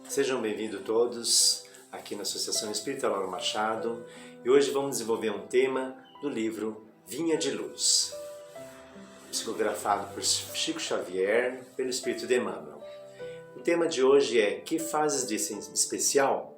Sejam bem-vindos todos aqui na Associação Espírita Lauro Machado e hoje vamos desenvolver um tema do livro Vinha de Luz, psicografado por Chico Xavier, pelo Espírito de Emmanuel. O tema de hoje é: que fazes de especial?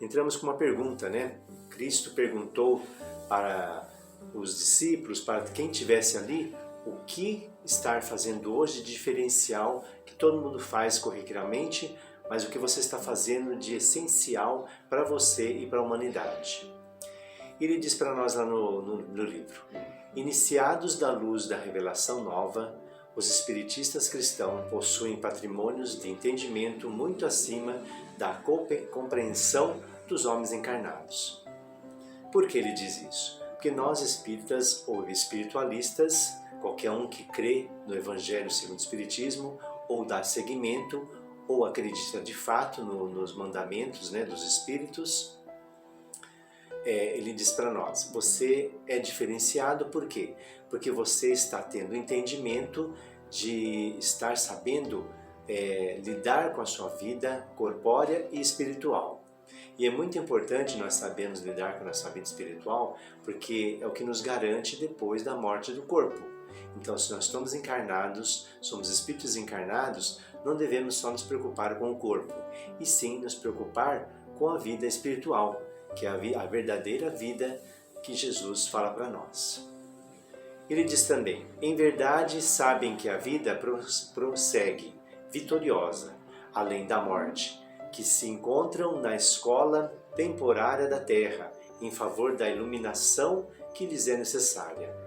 Entramos com uma pergunta, né? Cristo perguntou para os discípulos, para quem estivesse ali, o que estar fazendo hoje de diferencial, que todo mundo faz corriqueiramente, mas o que você está fazendo de essencial para você e para a humanidade. Ele diz para nós lá no livro: iniciados da luz da revelação nova, os espiritistas cristãos possuem patrimônios de entendimento muito acima da compreensão dos homens encarnados. Por que ele diz isso? Porque nós espíritas ou espiritualistas, qualquer um que crê no Evangelho segundo o Espiritismo, ou dá seguimento, ou acredita de fato nos mandamentos, né, dos Espíritos, ele diz para nós: você é diferenciado por quê? Porque você está tendo entendimento de estar sabendo lidar com a sua vida corpórea e espiritual. E é muito importante nós sabermos lidar com a nossa vida espiritual, porque é o que nos garante depois da morte do corpo. Então, se nós estamos encarnados, somos espíritos encarnados, não devemos só nos preocupar com o corpo, e sim nos preocupar com a vida espiritual, que é a verdadeira vida que Jesus fala para nós. Ele diz também: em verdade sabem que a vida prossegue, vitoriosa, além da morte, que se encontram na escola temporária da Terra, em favor da iluminação que lhes é necessária.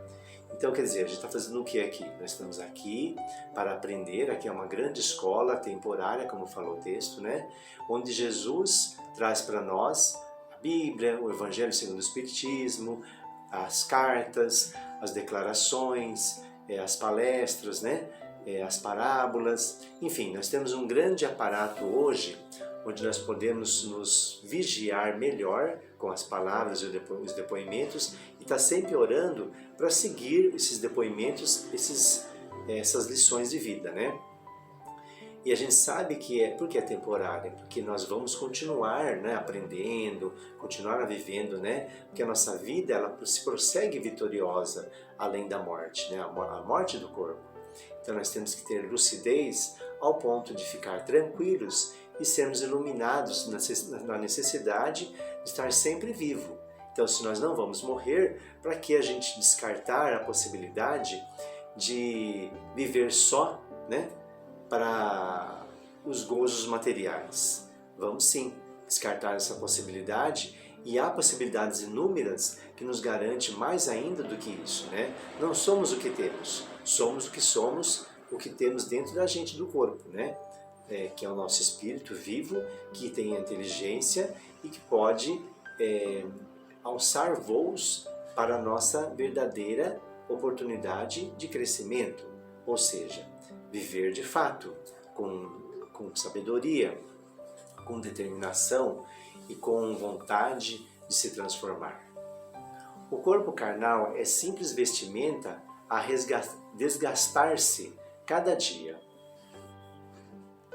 Então, quer dizer, a gente está fazendo o que aqui? Nós estamos aqui para aprender, aqui é uma grande escola temporária, como falou o texto, né? Onde Jesus traz para nós a Bíblia, o Evangelho segundo o Espiritismo, as cartas, as declarações, as palestras, né? As parábolas, enfim, nós temos um grande aparato hoje, onde nós podemos nos vigiar melhor com as palavras e os depoimentos, e estar sempre orando para seguir esses depoimentos, essas lições de vida, né? E a gente sabe que porque é temporária, porque nós vamos continuar, né, aprendendo, continuar vivendo, né? Porque a nossa vida ela se prossegue vitoriosa além da morte, né? A morte do corpo. Então nós temos que ter lucidez ao ponto de ficar tranquilos e sermos iluminados na necessidade de estar sempre vivo. Então, se nós não vamos morrer, para que a gente descartar a possibilidade de viver só, né, para os gozos materiais? Vamos sim descartar essa possibilidade, e há possibilidades inúmeras que nos garante mais ainda do que isso, né? Não somos o que temos, somos o que somos, o que temos dentro da gente, do corpo, né? Que é o nosso espírito vivo, que tem a inteligência e que pode alçar voos para a nossa verdadeira oportunidade de crescimento, ou seja, viver de fato, com sabedoria, com determinação e com vontade de se transformar. O corpo carnal é simples vestimenta a desgastar-se cada dia.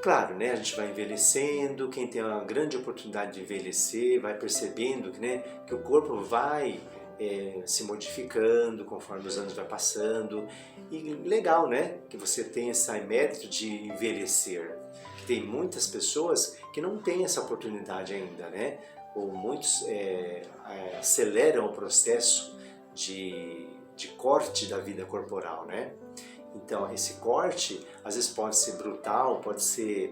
Claro, né, a gente vai envelhecendo, quem tem uma grande oportunidade de envelhecer vai percebendo que, né, que o corpo vai se modificando conforme os anos vai passando. E legal, né, que você tem esse mérito de envelhecer. Tem muitas pessoas que não têm essa oportunidade ainda, né? Ou muitos aceleram o processo de corte da vida corporal, né? Então, esse corte, às vezes pode ser brutal, pode ser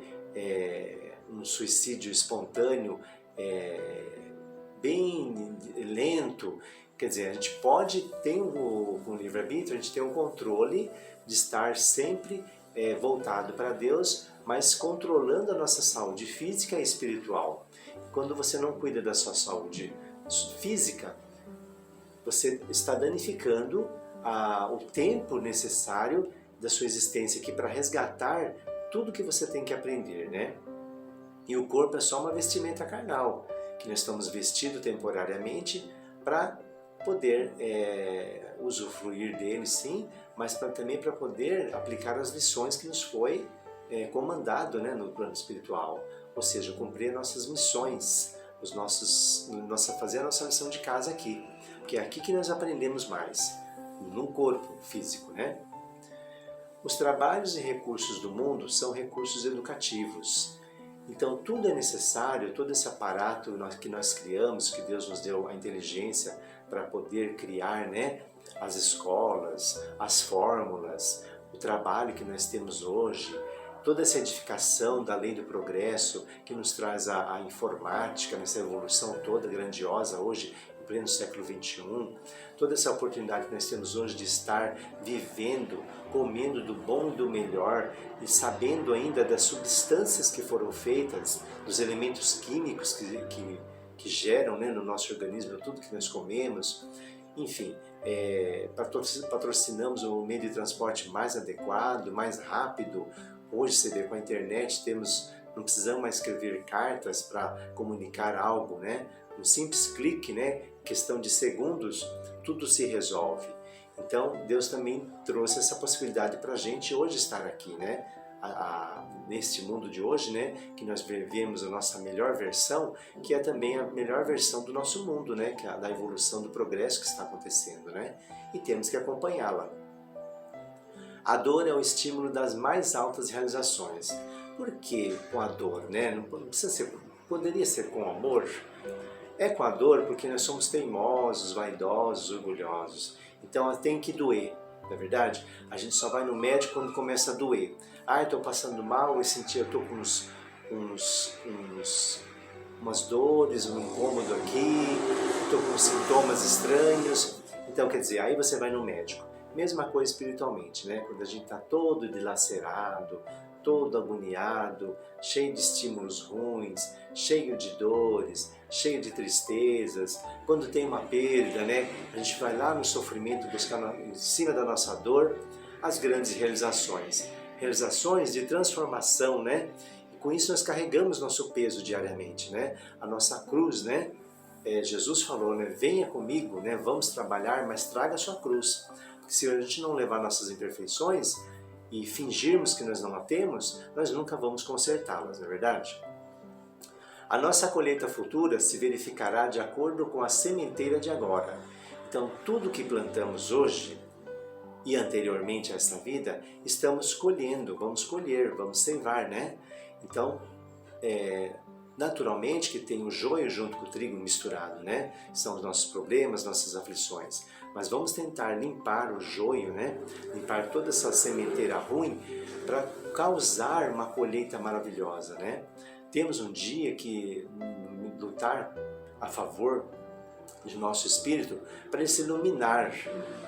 um suicídio espontâneo, bem lento. Quer dizer, a gente pode ter com o livre-arbítrio, a gente tem um controle de estar sempre voltado para Deus, mas controlando a nossa saúde física e espiritual. Quando você não cuida da sua saúde física, você está danificando o tempo necessário da sua existência aqui para resgatar tudo que você tem que aprender, né? E o corpo é só uma vestimenta carnal, que nós estamos vestidos temporariamente para poder usufruir dele, sim, mas também para poder aplicar as lições que nos foi comandado, né, no plano espiritual. ou seja, cumprir nossas missões, fazer a nossa lição de casa aqui, porque é aqui que nós aprendemos mais, no corpo físico, né? Os trabalhos e recursos do mundo são recursos educativos. Então tudo é necessário, todo esse aparato que nós criamos, que Deus nos deu a inteligência para poder criar, né? As escolas, as fórmulas, o trabalho que nós temos hoje, toda essa edificação da lei do progresso que nos traz a informática, nessa evolução toda grandiosa hoje, em pleno século XXI, toda essa oportunidade que nós temos hoje de estar vivendo, comendo do bom e do melhor e sabendo ainda das substâncias que foram feitas, dos elementos químicos que geram, né, no nosso organismo tudo que nós comemos. Enfim, patrocinamos o meio de transporte mais adequado, mais rápido. Hoje você vê com a internet, não precisamos mais escrever cartas para comunicar algo, né? Um simples clique, né? Questão de segundos, tudo se resolve. Então Deus também trouxe essa possibilidade para a gente hoje estar aqui, né? Neste mundo de hoje, né? Que nós vivemos a nossa melhor versão, que é também a melhor versão do nosso mundo, né? Que é da evolução, do progresso que está acontecendo, né? E temos que acompanhá-la. A dor é o estímulo das mais altas realizações. Por que com a dor, né? Não precisa ser, poderia ser com amor? É com a dor porque nós somos teimosos, vaidosos, orgulhosos. Então tem que doer, não é verdade? A gente só vai no médico quando começa a doer. Ah, eu estou passando mal, eu estou com umas dores, um incômodo aqui, estou com sintomas estranhos. Então quer dizer, aí você vai no médico. Mesma coisa espiritualmente, né? Quando a gente está todo dilacerado, todo agoniado, cheio de estímulos ruins, cheio de dores, cheio de tristezas, quando tem uma perda, né? A gente vai lá no sofrimento buscar em cima da nossa dor as grandes realizações de transformação, né? E com isso nós carregamos nosso peso diariamente, né? A nossa cruz, né? Jesus falou, né? Venha comigo, né? Vamos trabalhar, mas traga a sua cruz. Se a gente não levar nossas imperfeições e fingirmos que nós não a temos, nós nunca vamos consertá-las, não é verdade? A nossa colheita futura se verificará de acordo com a sementeira de agora. Então, tudo que plantamos hoje e anteriormente a esta vida, estamos colhendo, vamos colher, vamos seivar, né? Então, naturalmente que tem o joio junto com o trigo misturado, né? São os nossos problemas, nossas aflições. Mas vamos tentar limpar o joio, né? Limpar toda essa sementeira ruim para causar uma colheita maravilhosa, né? Temos um dia que lutar a favor de nosso espírito para ele se iluminar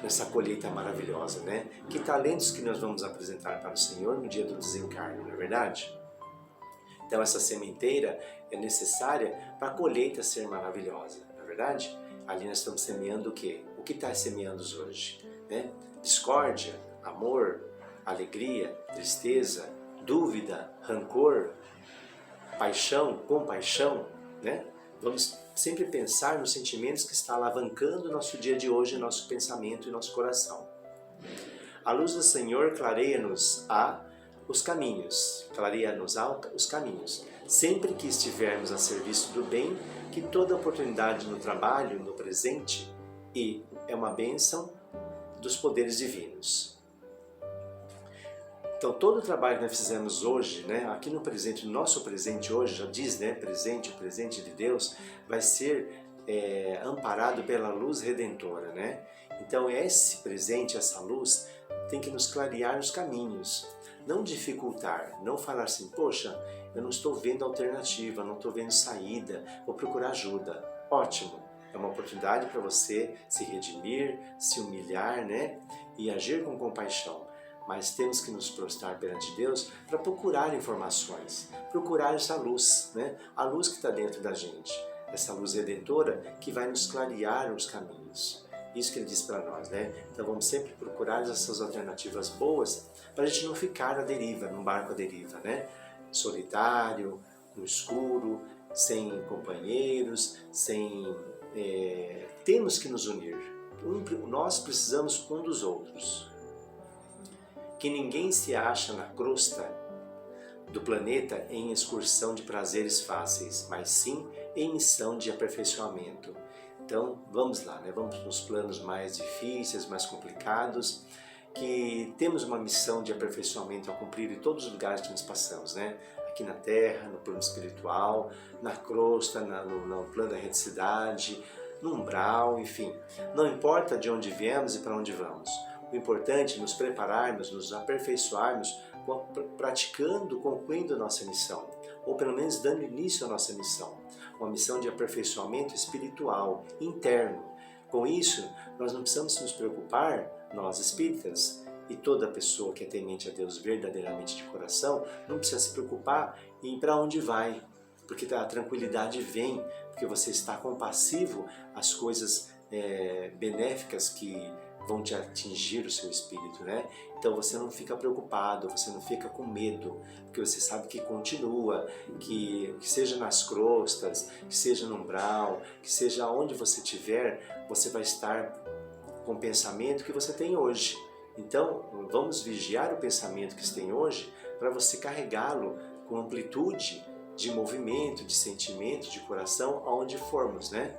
nessa colheita maravilhosa, né? Que talentos que nós vamos apresentar para o Senhor no dia do desencarne, não é verdade? Então essa sementeira é necessária para a colheita ser maravilhosa, não é verdade? Ali nós estamos semeando o quê? O que está semeando hoje? Né? Discórdia, amor, alegria, tristeza, dúvida, rancor, paixão, compaixão, né? Vamos sempre pensar nos sentimentos que está alavancando o nosso dia de hoje, nosso pensamento e nosso coração. A luz do Senhor clareia-nos os caminhos, sempre que estivermos a serviço do bem, que toda oportunidade no trabalho, no presente, e é uma bênção dos poderes divinos. Então todo o trabalho que nós fizemos hoje, né, aqui no presente, no nosso presente hoje, já diz, né, presente, o presente de Deus, vai ser amparado pela luz redentora, né? Então esse presente, essa luz, tem que nos clarear os caminhos, não dificultar, não falar assim, poxa, eu não estou vendo alternativa, não estou vendo saída, vou procurar ajuda. Ótimo, é uma oportunidade para você se redimir, se humilhar, né, e agir com compaixão. Mas temos que nos prostrar perante Deus para procurar informações, procurar essa luz, né? A luz que está dentro da gente, essa luz redentora que vai nos clarear os caminhos. Isso que ele diz para nós, né? Então vamos sempre procurar essas alternativas boas para a gente não ficar à deriva, num barco à deriva, né? Solitário, no escuro, sem companheiros, temos que nos unir. Nós precisamos um dos outros. Que ninguém se acha na crosta do planeta em excursão de prazeres fáceis, mas sim em missão de aperfeiçoamento. Então, vamos lá, né? Vamos nos planos mais difíceis, mais complicados, que temos uma missão de aperfeiçoamento a cumprir em todos os lugares que nós passamos, né? Aqui na Terra, no plano espiritual, na crosta, no plano da reticidade, no umbral, enfim. Não importa de onde viemos e para onde vamos. O importante é nos prepararmos, nos aperfeiçoarmos, praticando, concluindo a nossa missão, ou pelo menos dando início à nossa missão. Uma missão de aperfeiçoamento espiritual, interno. Com isso, nós não precisamos nos preocupar, nós espíritas, e toda pessoa que é temente a Deus verdadeiramente de coração, não precisa se preocupar em para onde vai, porque a tranquilidade vem, porque você está compassivo às coisas benéficas que vão te atingir o seu espírito, né? Então você não fica preocupado, você não fica com medo, porque você sabe que continua, que seja nas crostas, que seja no umbral, que seja onde você estiver, você vai estar com o pensamento que você tem hoje. Então vamos vigiar o pensamento que você tem hoje para você carregá-lo com amplitude de movimento, de sentimento, de coração, aonde formos, né?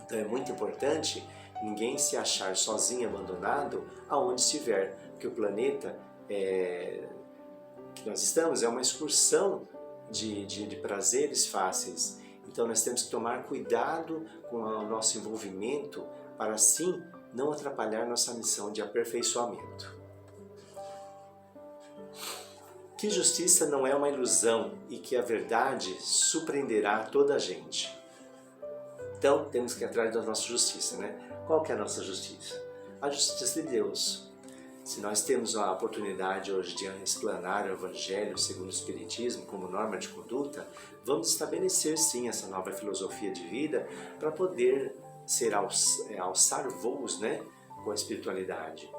Então é muito importante ninguém se achar sozinho, abandonado, aonde estiver, porque o planeta que nós estamos é uma excursão de prazeres fáceis. Então nós temos que tomar cuidado com o nosso envolvimento para assim não atrapalhar nossa missão de aperfeiçoamento. Que justiça não é uma ilusão e que a verdade surpreenderá toda a gente. Então temos que ir atrás da nossa justiça, né? Qual que é a nossa justiça? A justiça de Deus. Se nós temos a oportunidade hoje de explanar o Evangelho segundo o Espiritismo como norma de conduta, vamos estabelecer sim essa nova filosofia de vida para poder alçar voos, né, com a espiritualidade.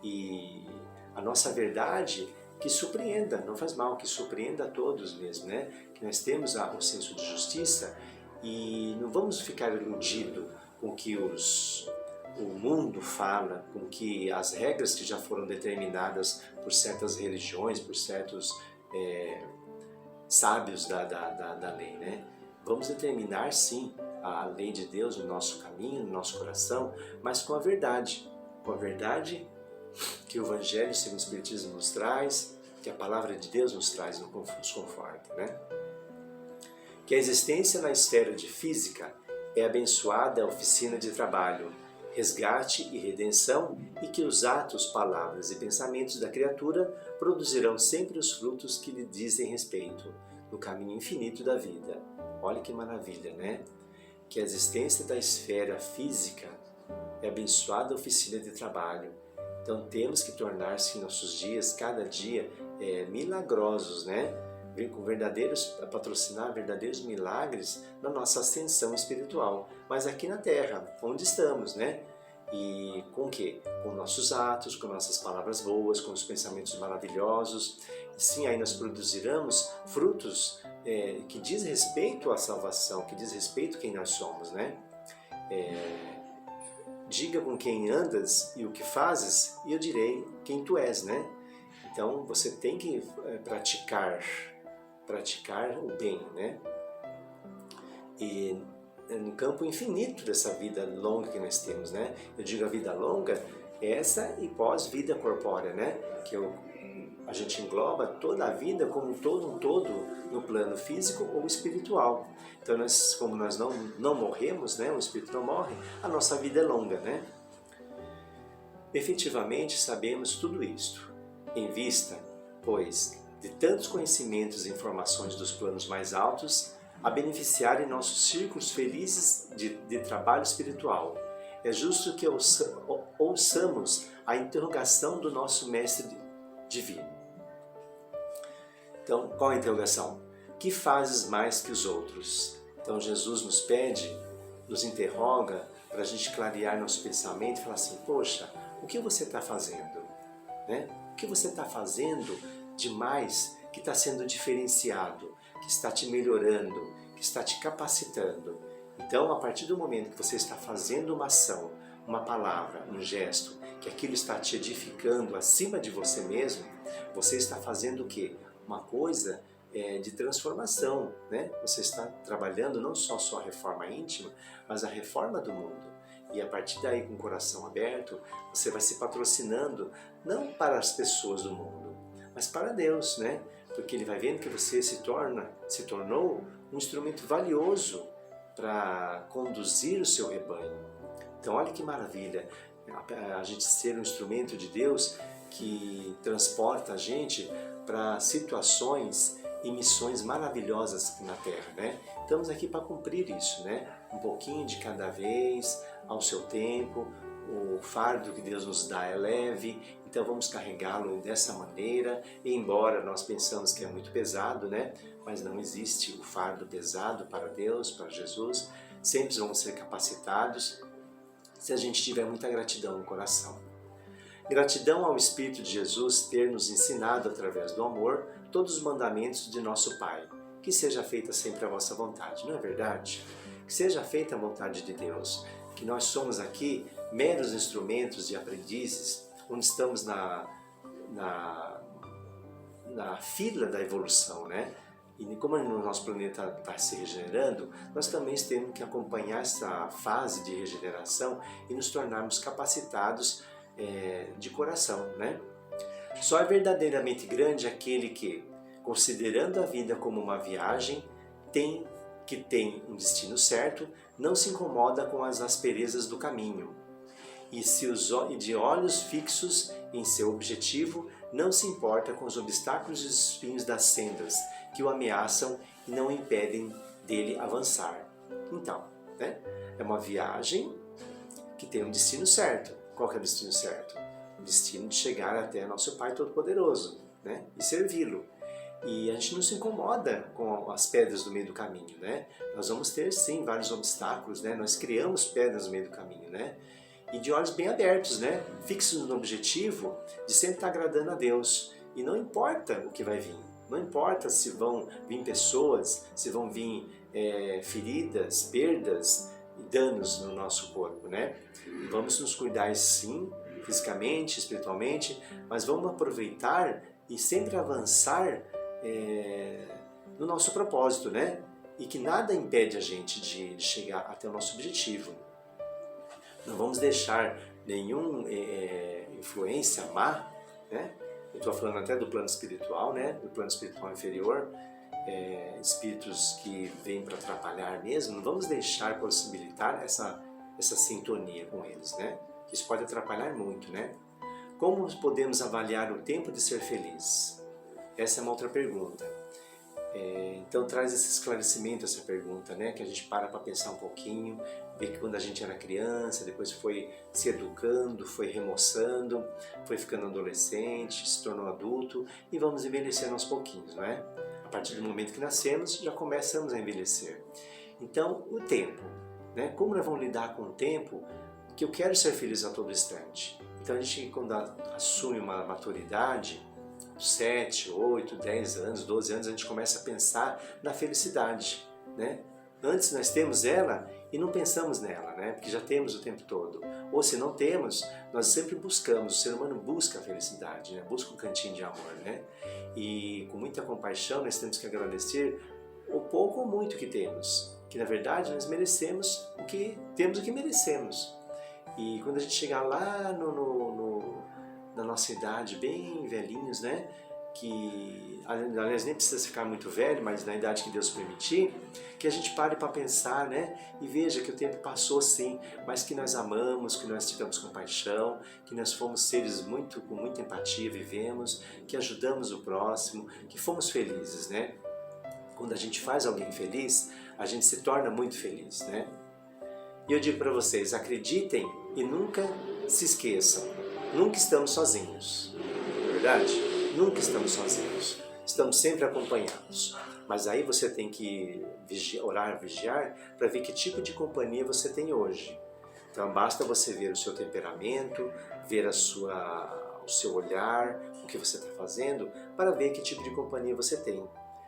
E a nossa verdade que surpreenda, não faz mal, que surpreenda a todos mesmo, né? Que nós temos o senso de justiça e não vamos ficar iludidos com que o mundo fala, com que as regras que já foram determinadas por certas religiões, por certos sábios da lei, né? Vamos determinar sim a lei de Deus no nosso caminho, no nosso coração, mas com a verdade que o Evangelho segundo o Espiritismo nos traz, que a Palavra de Deus nos traz, nos conforta, né? Que a existência na esfera de física é abençoada a oficina de trabalho, resgate e redenção, e que os atos, palavras e pensamentos da criatura produzirão sempre os frutos que lhe dizem respeito, no caminho infinito da vida. Olha que maravilha, né? Que a existência da esfera física é abençoada a oficina de trabalho. Então temos que tornar-se em nossos dias, cada dia, milagrosos, né? Patrocinar verdadeiros milagres na nossa ascensão espiritual, mas aqui na Terra, onde estamos, né? E com o quê? Com nossos atos, com nossas palavras boas, com os pensamentos maravilhosos. E sim, aí nós produziremos frutos que diz respeito à salvação, que diz respeito a quem nós somos, né? Diga com quem andas e o que fazes, e eu direi quem tu és, né? Então você tem que praticar o bem, né? E no campo infinito dessa vida longa que nós temos, né? Eu digo a vida longa, essa e pós-vida corpórea, né? Que a gente engloba toda a vida como um todo no plano físico ou espiritual. Então, como nós não morremos, né? O espírito não morre, a nossa vida é longa, né? Efetivamente sabemos tudo isto, em vista, pois, de tantos conhecimentos e informações dos planos mais altos a beneficiarem nossos círculos felizes de trabalho espiritual. É justo que ouçamos a interrogação do nosso Mestre Divino. Então, qual a interrogação? Que fazes mais que os outros? Então, Jesus nos pede, nos interroga para a gente clarear nosso pensamento e falar assim, poxa, o que você está fazendo? Né? O que você está fazendo demais que está sendo diferenciado, que está te melhorando, que está te capacitando? Então, a partir do momento que você está fazendo uma ação, uma palavra, um gesto, que aquilo está te edificando acima de você mesmo, você está fazendo o quê? uma coisa de transformação, né? Você está trabalhando não só a sua reforma íntima, mas a reforma do mundo. E a partir daí, com o coração aberto, você vai se patrocinando não para as pessoas do mundo, mas para Deus, né? Porque Ele vai vendo que você se tornou um instrumento valioso para conduzir o seu rebanho. Então, olha que maravilha a gente ser um instrumento de Deus que transporta a gente para situações e missões maravilhosas na Terra, né? Estamos aqui para cumprir isso, né? Um pouquinho de cada vez, ao seu tempo. O fardo que Deus nos dá é leve, então vamos carregá-lo dessa maneira, embora nós pensamos que é muito pesado, né? Mas não existe o fardo pesado para Deus, para Jesus. Sempre vamos ser capacitados se a gente tiver muita gratidão no coração. Gratidão ao Espírito de Jesus ter nos ensinado através do amor todos os mandamentos de nosso Pai. Que seja feita sempre a vossa vontade, não é verdade? Que seja feita a vontade de Deus. Que nós somos aqui meros instrumentos e aprendizes, onde estamos na fila da evolução, né? E como o nosso planeta está se regenerando, nós também temos que acompanhar essa fase de regeneração e nos tornarmos capacitados de coração, né? Só é verdadeiramente grande aquele que, considerando a vida como uma viagem, tem um destino certo, não se incomoda com as asperezas do caminho e de olhos fixos em seu objetivo, não se importa com os obstáculos e os espinhos das sendas que o ameaçam e não impedem dele avançar. Então, né? É uma viagem que tem um destino certo. Qual que é o destino certo? O destino de chegar até nosso Pai Todo-Poderoso, né? E servi-lo. E a gente não se incomoda com as pedras do meio do caminho, né? Nós vamos ter, sim, vários obstáculos, né? Nós criamos pedras no meio do caminho, né? E de olhos bem abertos, né? Fixos no objetivo de sempre estar agradando a Deus. E não importa o que vai vir. Não importa se vão vir pessoas, se vão vir feridas, perdas e danos no nosso corpo, né? Vamos nos cuidar, sim, fisicamente, espiritualmente, mas vamos aproveitar e sempre avançar no nosso propósito, né? E que nada impede a gente de chegar até o nosso objetivo. Não vamos deixar nenhuma influência má, né? Eu estou falando até do plano espiritual, né? Do plano espiritual inferior, espíritos que vêm para atrapalhar mesmo. Não vamos deixar possibilitar essa sintonia com eles, né? Isso pode atrapalhar muito, né? Como podemos avaliar o tempo de ser feliz? Essa é uma outra pergunta. Então traz esse esclarecimento, essa pergunta, né? Que a gente para pensar um pouquinho, ver que quando a gente era criança, depois foi se educando, foi remoçando, foi ficando adolescente, se tornou adulto e vamos envelhecendo aos pouquinhos, não é? A partir do momento que nascemos, já começamos a envelhecer. Então, o tempo, né? Como nós vamos lidar com o tempo? Que eu quero ser feliz a todo instante. Então a gente, quando assume uma maturidade, 7, 8, 10 anos, 12 anos, a gente começa a pensar na felicidade, né? Antes nós temos ela e não pensamos nela, né? Porque já temos o tempo todo. Ou se não temos, nós sempre buscamos, o ser humano busca a felicidade, né? Busca um cantinho de amor, né? E com muita compaixão nós temos que agradecer o pouco ou muito que temos. Que na verdade nós merecemos o que merecemos. E quando a gente chegar lá na nossa idade, bem velhinhos, né? Que, aliás, nem precisa ficar muito velho, mas na idade que Deus permitir, que a gente pare para pensar, né? E veja que o tempo passou sim, mas que nós amamos, que nós tivemos compaixão, que nós fomos seres com muita empatia, vivemos, que ajudamos o próximo, que fomos felizes, né? Quando a gente faz alguém feliz, a gente se torna muito feliz, né? E eu digo para vocês, acreditem e nunca se esqueçam, nunca estamos sozinhos, não é verdade? Nunca estamos sozinhos, estamos sempre acompanhados. Mas aí você tem que orar, vigiar, para ver que tipo de companhia você tem hoje. Então basta você ver o seu temperamento, ver o seu olhar, o que você está fazendo, para ver que tipo de companhia você tem.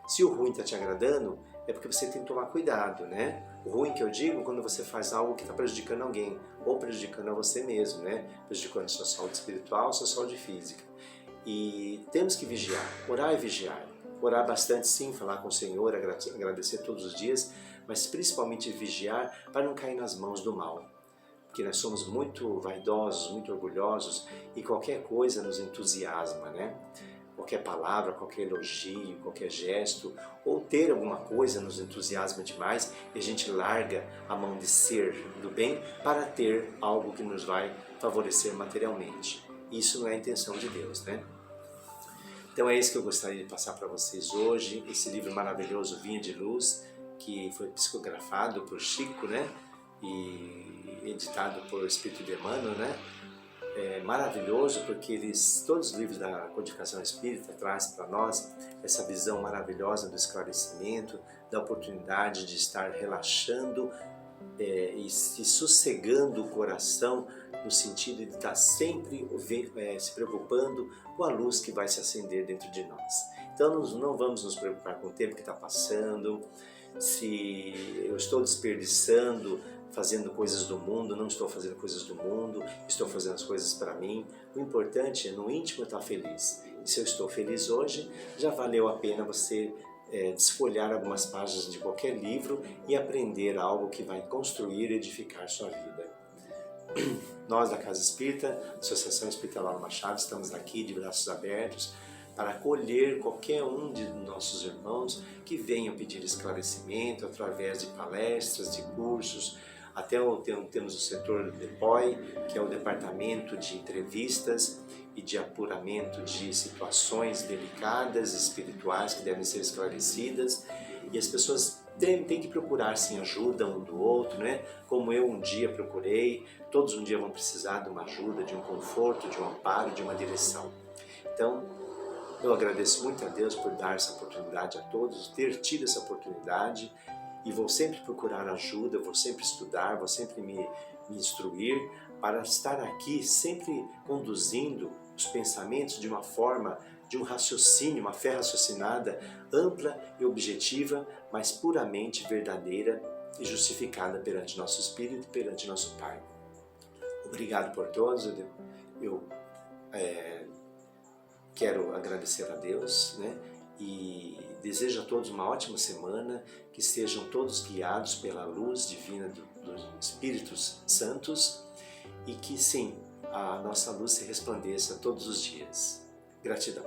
Se o ruim está te agradando, é porque você tem que tomar cuidado, né? O ruim que eu digo quando você faz algo que está prejudicando alguém, ou prejudicando a você mesmo, né? Prejudicando a sua saúde espiritual, a sua saúde física. E temos que vigiar, orar e vigiar. Orar bastante sim, falar com o Senhor, agradecer todos os dias, mas principalmente vigiar para não cair nas mãos do mal. Porque nós somos muito vaidosos, muito orgulhosos e qualquer coisa nos entusiasma, né? Qualquer palavra, qualquer elogio, qualquer gesto, ou ter alguma coisa nos entusiasma demais e a gente larga a mão de ser do bem para ter algo que nos vai favorecer materialmente. Isso não é a intenção de Deus, né? Então é isso que eu gostaria de passar para vocês hoje, esse livro maravilhoso, Vinha de Luz, que foi psicografado por Chico, né? E editado por Espírito de Emmanuel, né? É maravilhoso porque todos os livros da codificação espírita trazem para nós essa visão maravilhosa do esclarecimento, da oportunidade de estar relaxando e se sossegando o coração no sentido de estar sempre se preocupando com a luz que vai se acender dentro de nós. Então não vamos nos preocupar com o tempo que está passando, se eu estou desperdiçando fazendo coisas do mundo, não estou fazendo coisas do mundo, estou fazendo as coisas para mim. O importante é no íntimo estar feliz. E se eu estou feliz hoje, já valeu a pena você desfolhar algumas páginas de qualquer livro e aprender algo que vai construir e edificar sua vida. Nós da Casa Espírita, Associação Espírita Lauro Machado, estamos aqui de braços abertos para acolher qualquer um de nossos irmãos que venham pedir esclarecimento através de palestras, de cursos. Até temos o setor DEPOI, que é o Departamento de Entrevistas e de Apuramento de Situações Delicadas, Espirituais, que devem ser esclarecidas. E as pessoas têm que procurar sim ajuda um do outro, né? Como eu um dia procurei, todos um dia vão precisar de uma ajuda, de um conforto, de um amparo, de uma direção. Então, eu agradeço muito a Deus por dar essa oportunidade a todos, ter tido essa oportunidade, e vou sempre procurar ajuda, vou sempre estudar, vou sempre me instruir para estar aqui sempre conduzindo os pensamentos de uma forma, de um raciocínio, uma fé raciocinada, ampla e objetiva, mas puramente verdadeira e justificada perante nosso Espírito e perante nosso Pai. Obrigado por todos, eu quero agradecer a Deus, né? E desejo a todos uma ótima semana, que sejam todos guiados pela luz divina dos Espíritos Santos e que sim, a nossa luz se resplandeça todos os dias. Gratidão.